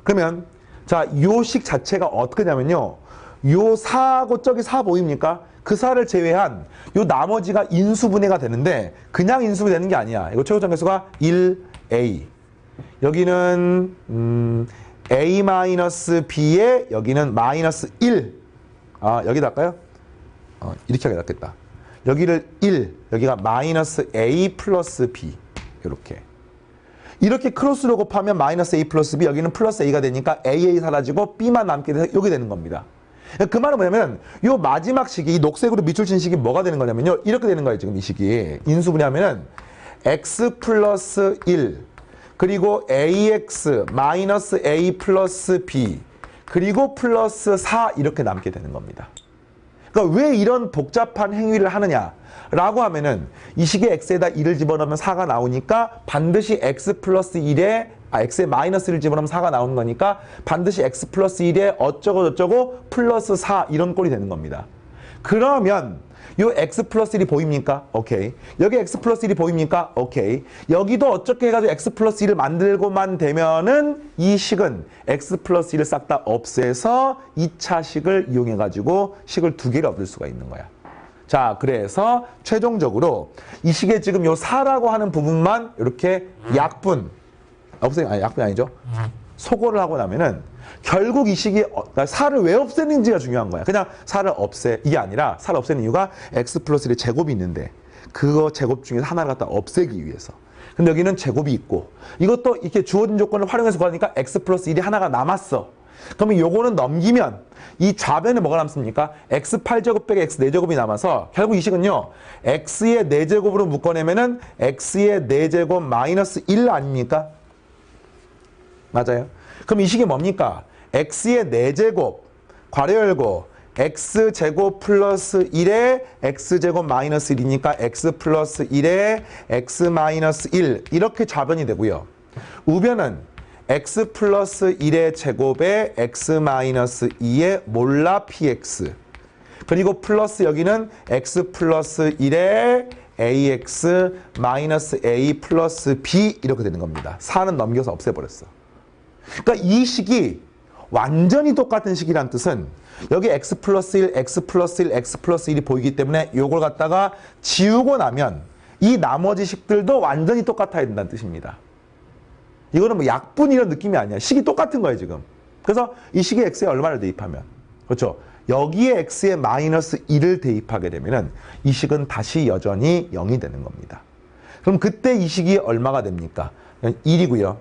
그러면 자, 요 식 자체가 어떻게 되냐면요. 요 4하고 저기 4 보입니까? 그 4를 제외한 요 나머지가 인수분해가 되는데 그냥 인수분해 되는 게 아니야. 이거 최고 정계수가 1a. 여기는 a-b에 여기는 마이너스 1. 여기다 할까요? 이렇게 하게 낫겠다. 여기를 1, 여기가 마이너스 a 플러스 b. 이렇게 크로스로 곱하면 마이너스 a 플러스 b, 여기는 플러스 a가 되니까 a 사라지고 b만 남게 돼서 여기 되는 겁니다. 그 말은 뭐냐면 요 마지막 식이 이 녹색으로 밑줄 친 식이 뭐가 되는 거냐면요. 이렇게 되는 거예요. 지금 이 식이. 인수분해하면은 x 플러스 1 그리고 ax 마이너스 a 플러스 b 그리고 플러스 4 이렇게 남게 되는 겁니다. 그러니까 왜 이런 복잡한 행위를 하느냐라고 하면은 이 식에 x에다 1을 집어넣으면 4가 나오니까 반드시 x 플러스 1에 x에 마이너스를 집어넣으면 4가 나오는 거니까 반드시 x 플러스 1에 어쩌고 저쩌고 플러스 4 이런 꼴이 되는 겁니다. 그러면 요 x 플러스 1이 보입니까? 오케이. 여기 x 플러스 1이 보입니까? 오케이. 여기도 어떻게 해가지고 x 플러스 1을 만들고만 되면은 이 식은 x 플러스 1을 싹 다 없애서 2차 식을 이용해가지고 식을 두 개를 얻을 수가 있는 거야. 자, 그래서 최종적으로 이 식에 지금 요 4라고 하는 부분만 이렇게 약분이 아니죠. 소거를 하고 나면은 결국 이 식이 4를 왜 없애는지가 중요한 거야. 그냥 4를 없애 이게 아니라 4를 없애는 이유가 x 플러스 1의 제곱이 있는데 그거 제곱 중에서 하나를 갖다 없애기 위해서. 근데 여기는 제곱이 있고 이것도 이렇게 주어진 조건을 활용해서 구하니까 x 플러스 1이 하나가 남았어. 그러면 요거는 넘기면 이 좌변에 뭐가 남습니까? x8제곱 빼기 x4제곱이 남아서 결국 이 식은요. x의 4제곱으로 묶어내면은 x의 4제곱 마이너스 1 아닙니까? 맞아요. 그럼 이 식이 뭡니까? x의 4제곱 괄호 열고 x제곱 플러스 1에 x제곱 마이너스 1이니까 x 플러스 1에 x 마이너스 1 이렇게 좌변이 되고요. 우변은 x 플러스 1의 제곱에 x 마이너스 2의 몰라 px 그리고 플러스 여기는 x 플러스 1에 ax 마이너스 a 플러스 b 이렇게 되는 겁니다. 4는 넘겨서 없애버렸어. 그러니까 이 식이 완전히 똑같은 식이란 뜻은 여기 x 플러스 1, x 플러스 1, x 플러스 1이 보이기 때문에 이걸 갖다가 지우고 나면 이 나머지 식들도 완전히 똑같아야 된다는 뜻입니다. 이거는 뭐 약분 이런 느낌이 아니야. 식이 똑같은 거예요, 지금. 그래서 이 식에 x에 얼마를 대입하면 그렇죠. 여기에 x에 마이너스 1을 대입하게 되면은 이 식은 다시 여전히 0이 되는 겁니다. 그럼 그때 이 식이 얼마가 됩니까? 1이고요.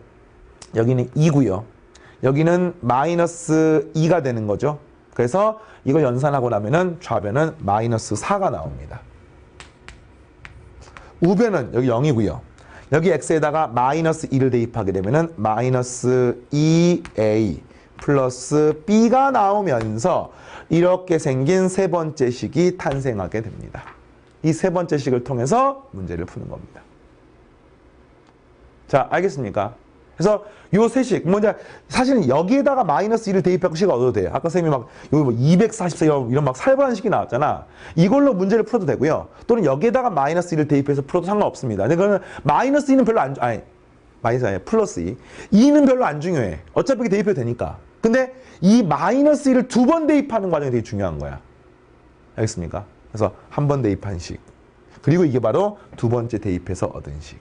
여기는 2고요. 여기는 마이너스 2가 되는 거죠. 그래서 이거 연산하고 나면은 좌변은 마이너스 4가 나옵니다. 우변은 여기 0이고요. 여기 x에다가 마이너스 2를 대입하게 되면은 마이너스 2a 플러스 b가 나오면서 이렇게 생긴 세 번째 식이 탄생하게 됩니다. 이 세 번째 식을 통해서 문제를 푸는 겁니다. 자, 알겠습니까? 그래서 요 세 식, 뭐냐, 사실은 여기에다가 마이너스 1을 대입하고 식을 얻어도 돼요. 아까 선생님이 막, 여기 뭐 244 이런 막 살벌한 식이 나왔잖아. 이걸로 문제를 풀어도 되고요. 또는 여기에다가 마이너스 1을 대입해서 풀어도 상관없습니다. 근데 그거는 마이너스 2는 별로 마이너스 아니야. 플러스 2. 2는 별로 안 중요해. 어차피 이렇게 대입해도 되니까. 근데 이 마이너스 1을 두 번 대입하는 과정이 되게 중요한 거야. 알겠습니까? 그래서 한 번 대입한 식. 그리고 이게 바로 두 번째 대입해서 얻은 식.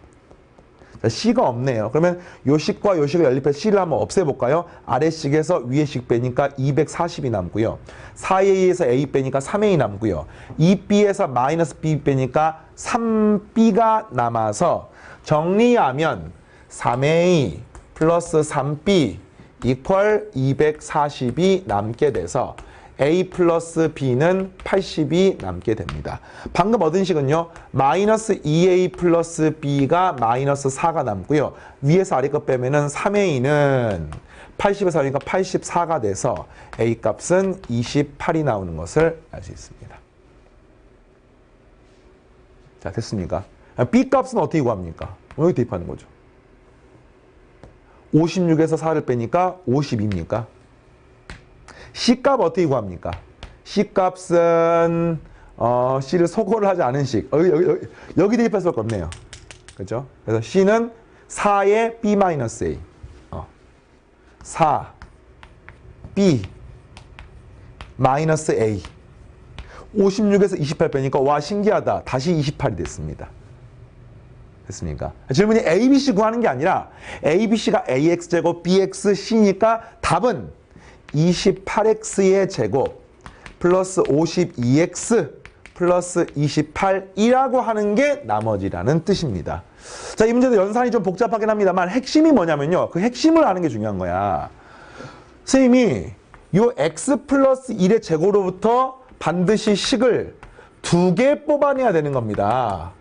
자, C가 없네요. 그러면 요 식과 요 식을 연립해서 C를 한번 없애볼까요? 아래 식에서 위에 식 빼니까 240이 남고요. 4A에서 A 빼니까 3A 남고요. 2B에서 마이너스 B 빼니까 3B가 남아서 정리하면 3A 플러스 3B 이퀄 240이 남게 돼서 A 플러스 B는 80이 남게 됩니다. 방금 얻은 식은요. 마이너스 2A 플러스 B가 마이너스 4가 남고요. 위에서 아래 것 빼면은 3A는 80에서 하니까 84가 돼서 A 값은 28이 나오는 것을 알 수 있습니다. 자, 됐습니까? B 값은 어떻게 구합니까? 여기 대입하는 거죠. 56에서 4를 빼니까 52입니까? C값 어떻게 구합니까? C값은 C를 소거를 하지 않은 식. 여기 대입할 수밖에 없네요. 그렇죠? 그래서 C는 4의 B-A. 4 B 마이너스 A. 56에서 28 빼니까 와 신기하다. 다시 28이 됐습니다. 됐습니까? 질문이 A, B, C 구하는 게 아니라 A, B, C가 AX제곱, BX, C니까 답은 28X의 제곱 플러스 52X 플러스 28이라고 하는 게 나머지라는 뜻입니다. 자, 이 문제도 연산이 좀 복잡하긴 합니다만 핵심이 뭐냐면요. 그 핵심을 아는 게 중요한 거야. 선생님이 요 X 플러스 1의 제곱으로부터 반드시 식을 2개 뽑아내야 되는 겁니다.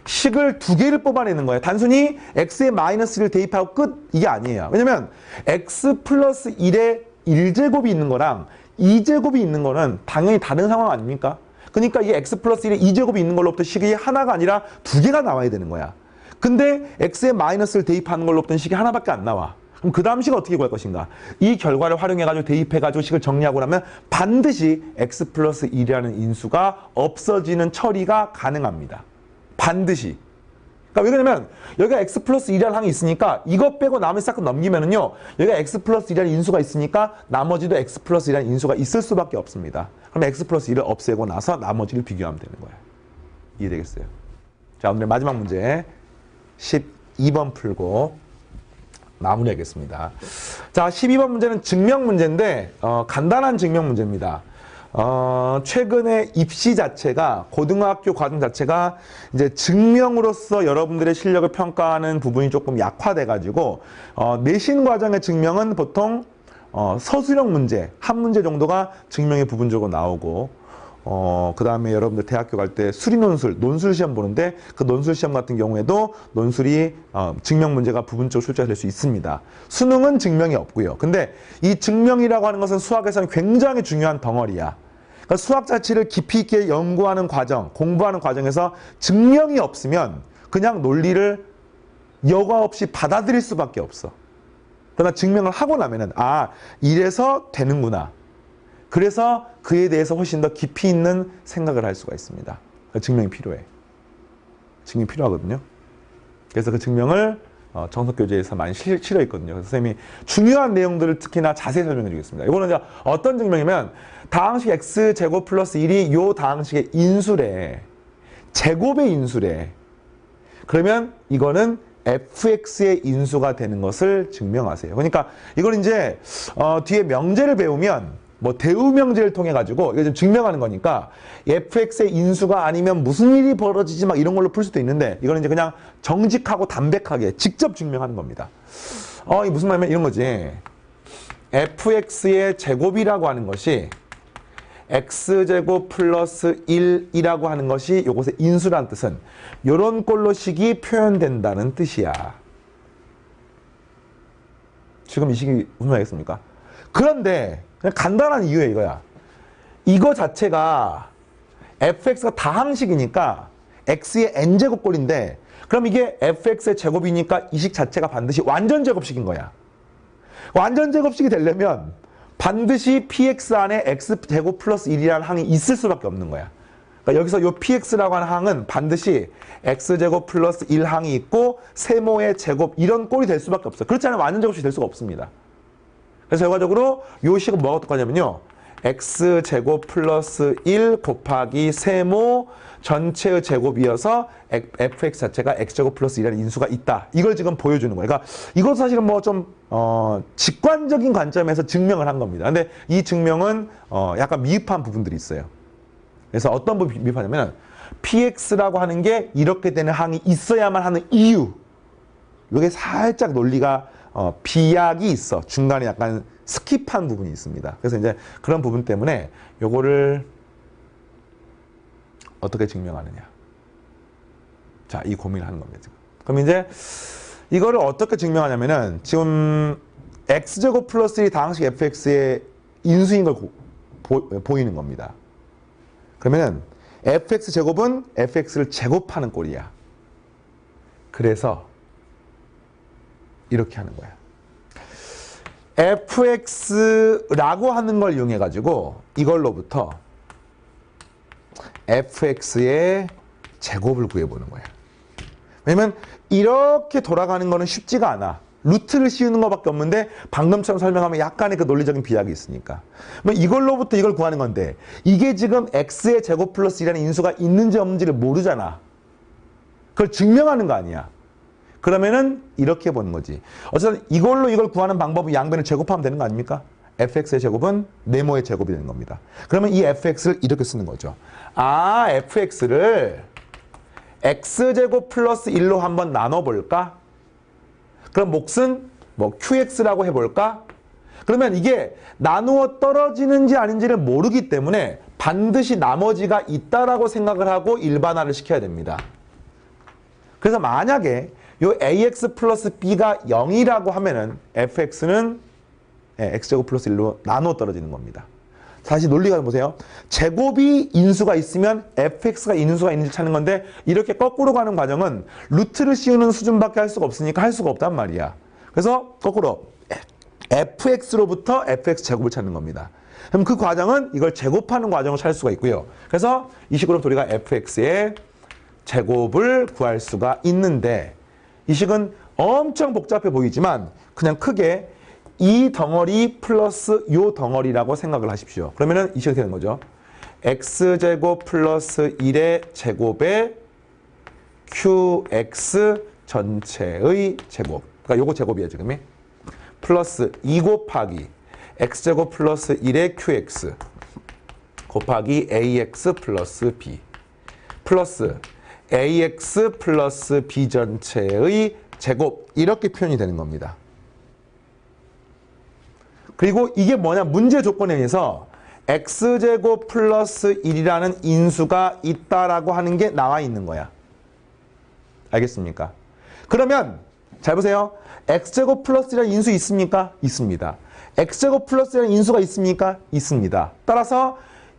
식을 2개를 뽑아내는 거예요. 단순히 x에 마이너스를 대입하고 끝 이게 아니에요. 왜냐면 x 플러스 1에 1제곱이 있는 거랑 2제곱이 있는 거는 당연히 다른 상황 아닙니까? 그러니까 이 x 플러스 1에 2제곱이 있는 걸로부터 식이 하나가 아니라 2개가 나와야 되는 거야. 근데 x에 마이너스를 대입하는 걸로부터는 식이 하나밖에 안 나와. 그럼 그 다음 식을 어떻게 구할 것인가? 이 결과를 활용해가지고 대입해가지고 식을 정리하고 나면 반드시 x 플러스 1이라는 인수가 없어지는 처리가 가능합니다. 반드시. 그러니까 왜 그러냐면 여기가 x 플러스 1이라는 항이 있으니까 이거 빼고 나머지 싹 넘기면은요. 여기가 x 플러스 1이라는 인수가 있으니까 나머지도 x 플러스 1이라는 인수가 있을 수밖에 없습니다. 그럼 x 플러스 1을 없애고 나서 나머지를 비교하면 되는 거예요. 이해되겠어요? 자, 오늘의 마지막 문제 12번 풀고 마무리하겠습니다. 자, 12번 문제는 증명 문제인데 간단한 증명 문제입니다. 최근에 입시 자체가 고등학교 과정 자체가 이제 증명으로서 여러분들의 실력을 평가하는 부분이 조금 약화돼 가지고 내신 과정의 증명은 보통 서술형 문제 한 문제 정도가 증명이 부분적으로 나오고 그 다음에 여러분들 대학교 갈 때 논술 시험 보는데 그 논술 시험 같은 경우에도 논술이 증명 문제가 부분적으로 출제될 수 있습니다. 수능은 증명이 없고요. 근데 이 증명이라고 하는 것은 수학에서는 굉장히 중요한 덩어리야. 그러니까 수학 자체를 깊이 있게 연구하는 과정, 공부하는 과정에서 증명이 없으면 그냥 논리를 여과 없이 받아들일 수밖에 없어. 그러나 증명을 하고 나면은 이래서 되는구나. 그래서 그에 대해서 훨씬 더 깊이 있는 생각을 할 수가 있습니다. 증명이 필요해. 증명이 필요하거든요. 그래서 그 증명을 정석교재에서 많이 실어 있거든요. 그래서 선생님이 중요한 내용들을 특히나 자세히 설명해 주겠습니다. 이거는 이제 어떤 증명이면 다항식 x제곱 플러스 1이 요 다항식의 인수래. 제곱의 인수래. 그러면 이거는 fx의 인수가 되는 것을 증명하세요. 그러니까 이걸 이제 뒤에 명제를 배우면 뭐 대우명제를 통해 가지고 이거 좀 증명하는 거니까 fx의 인수가 아니면 무슨 일이 벌어지지 막 이런 걸로 풀 수도 있는데 이거는 이제 그냥 정직하고 담백하게 직접 증명하는 겁니다. 이게 무슨 말이냐면 이런 거지. fx의 제곱이라고 하는 것이 x제곱 플러스 1이라고 하는 것이 요것의 인수란 뜻은 요런 꼴로 식이 표현된다는 뜻이야. 지금 이 식이 무슨 말이겠습니까? 그런데 그냥 간단한 이유에 이거야. 이거 자체가 fx가 다항식이니까 x의 n제곱꼴인데 그럼 이게 fx의 제곱이니까 이 식 자체가 반드시 완전제곱식인 거야. 완전제곱식이 되려면 반드시 px 안에 x제곱 플러스 1이라는 항이 있을 수밖에 없는 거야. 그러니까 여기서 이 px라고 하는 항은 반드시 x제곱 플러스 1항이 있고 세모의 제곱 이런 꼴이 될 수밖에 없어. 그렇지 않으면 완전제곱식이 될 수가 없습니다. 그래서 결과적으로 이 식은 뭐가 똑같냐면요. x제곱 플러스 1 곱하기 세모 전체의 제곱이어서 fx 자체가 x제곱 플러스 1이라는 인수가 있다. 이걸 지금 보여주는 거예요. 그러니까 이것도 사실은 뭐 좀 직관적인 관점에서 증명을 한 겁니다. 근데 이 증명은 약간 미흡한 부분들이 있어요. 그래서 어떤 부분이 미흡하냐면 px라고 하는 게 이렇게 되는 항이 있어야만 하는 이유. 이게 살짝 논리가 비약이 있어. 중간에 약간 스킵한 부분이 있습니다. 그래서 이제 그런 부분 때문에 요거를 어떻게 증명하느냐. 자, 이 고민을 하는 겁니다, 지금. 그럼 이제 이거를 어떻게 증명하냐면은 지금 x제곱 플러스 1이 다항식 fx의 인수인 걸 보이는 겁니다. 그러면은 fx 제곱은 fx를 제곱하는 꼴이야. 그래서 이렇게 하는 거야. fx라고 하는 걸 이용해 가지고 이걸로부터 fx의 제곱을 구해보는 거야. 왜냐면 이렇게 돌아가는 거는 쉽지가 않아. 루트를 씌우는 것밖에 없는데 방금처럼 설명하면 약간의 그 논리적인 비약이 있으니까. 이걸로부터 이걸 구하는 건데 이게 지금 x의 제곱 플러스 1이라는 인수가 있는지 없는지를 모르잖아. 그걸 증명하는 거 아니야. 그러면은 이렇게 보는 거지. 어쨌든 이걸로 이걸 구하는 방법은 양변을 제곱하면 되는 거 아닙니까? fx의 제곱은 네모의 제곱이 되는 겁니다. 그러면 이 fx를 이렇게 쓰는 거죠. fx를 x제곱 플러스 1로 한번 나눠볼까? 그럼 몫은 뭐 qx라고 해볼까? 그러면 이게 나누어 떨어지는지 아닌지를 모르기 때문에 반드시 나머지가 있다라고 생각을 하고 일반화를 시켜야 됩니다. 그래서 만약에 요 ax 플러스 b가 0이라고 하면은 fx는 x제곱 플러스 1로 나누어 떨어지는 겁니다. 다시 논리가 보세요. 제곱이 인수가 있으면 fx가 인수가 있는지 찾는 건데 이렇게 거꾸로 가는 과정은 루트를 씌우는 수준밖에 할 수가 없으니까 할 수가 없단 말이야. 그래서 거꾸로 fx로부터 fx 제곱을 찾는 겁니다. 그럼 그 과정은 이걸 제곱하는 과정을 찾을 수가 있고요. 그래서 이 식으로 우리가 fx의 제곱을 구할 수가 있는데 이 식은 엄청 복잡해 보이지만 그냥 크게 이 덩어리 플러스 요 덩어리라고 생각을 하십시오. 그러면은 이 식이 되는 거죠. x제곱 플러스 1의 제곱에 qx 전체의 제곱. 그러니까 요거 제곱이에요, 지금이. 플러스 2 곱하기 x제곱 플러스 1의 qx 곱하기 ax 플러스 b 플러스 ax 플러스 b 전체의 제곱. 이렇게 표현이 되는 겁니다. 그리고 이게 뭐냐? 문제 조건에 의해서 x제곱 플러스 1이라는 인수가 있다라고 하는 게 나와 있는 거야. 알겠습니까? 그러면 잘 보세요. x제곱 플러스 1이라는 인수 있습니까? 있습니다. x제곱 플러스 1이라는 인수가 있습니까? 있습니다. 따라서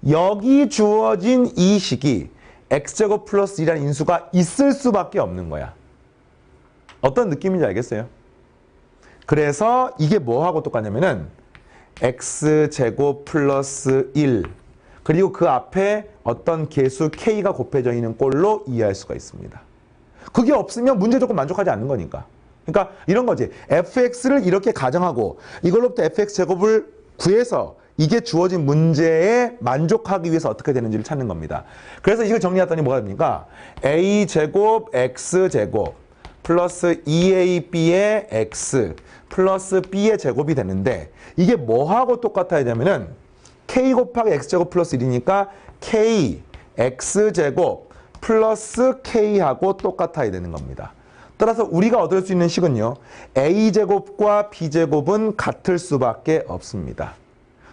여기 주어진 이 식이 x제곱 플러스 1이라는 인수가 있을 수밖에 없는 거야. 어떤 느낌인지 알겠어요? 그래서 이게 뭐하고 똑같냐면은 x제곱 플러스 1 그리고 그 앞에 어떤 개수 k가 곱해져 있는 꼴로 이해할 수가 있습니다. 그게 없으면 문제 조건 만족하지 않는 거니까. 그러니까 이런 거지. fx를 이렇게 가정하고 이걸로부터 fx제곱을 구해서 이게 주어진 문제에 만족하기 위해서 어떻게 되는지를 찾는 겁니다. 그래서 이걸 정리했더니 뭐가 됩니까? a제곱 x제곱 플러스 2ab의 x 플러스 b의 제곱이 되는데 이게 뭐하고 똑같아야 되면은 k 곱하기 x제곱 플러스 1이니까 k x제곱 플러스 k하고 똑같아야 되는 겁니다. 따라서 우리가 얻을 수 있는 식은요. a제곱과 b제곱은 같을 수밖에 없습니다.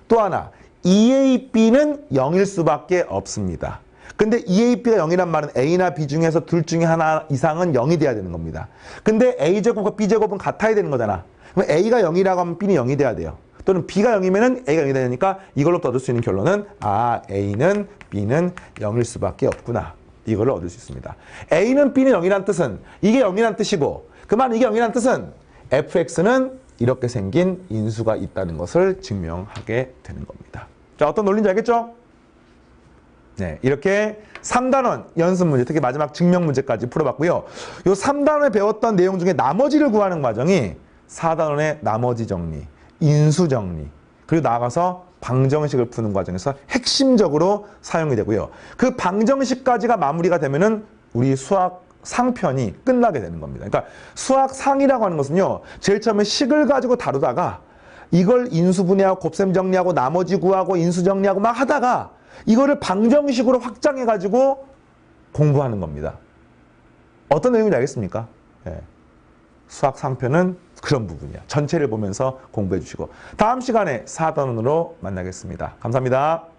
또 하나 2ab는 0일 수밖에 없습니다. 근데 2ab가 0이란 말은 a나 b 중에서 둘 중에 하나 이상은 0이 돼야 되는 겁니다. 근데 a제곱과 b제곱은 같아야 되는 거잖아. 그럼 a가 0이라고 하면 b는 0이 돼야 돼요. 또는 b가 0이면 a가 0이 되니까 이걸로 얻을 수 있는 결론은 a는 b는 0일 수밖에 없구나. 이걸 얻을 수 있습니다. a는 b는 0이란 뜻은 이게 0이란 뜻이고 그 말은 이게 0이란 뜻은 fx는 이렇게 생긴 인수가 있다는 것을 증명하게 되는 겁니다. 자, 어떤 논리인지 알겠죠? 네, 이렇게 3단원 연습 문제, 특히 마지막 증명 문제까지 풀어봤고요. 요 3단원에 배웠던 내용 중에 나머지를 구하는 과정이 4단원의 나머지 정리, 인수 정리, 그리고 나아가서 방정식을 푸는 과정에서 핵심적으로 사용이 되고요. 그 방정식까지가 마무리가 되면은 우리 수학 상편이 끝나게 되는 겁니다. 그러니까 수학 상이라고 하는 것은요. 제일 처음에 식을 가지고 다루다가 이걸 인수분해하고 곱셈 정리하고 나머지 구하고 인수 정리하고 막 하다가 이거를 방정식으로 확장해가지고 공부하는 겁니다. 어떤 내용인지 알겠습니까? 네. 수학 상편은 그런 부분이야. 전체를 보면서 공부해 주시고 다음 시간에 4단원으로 만나겠습니다. 감사합니다.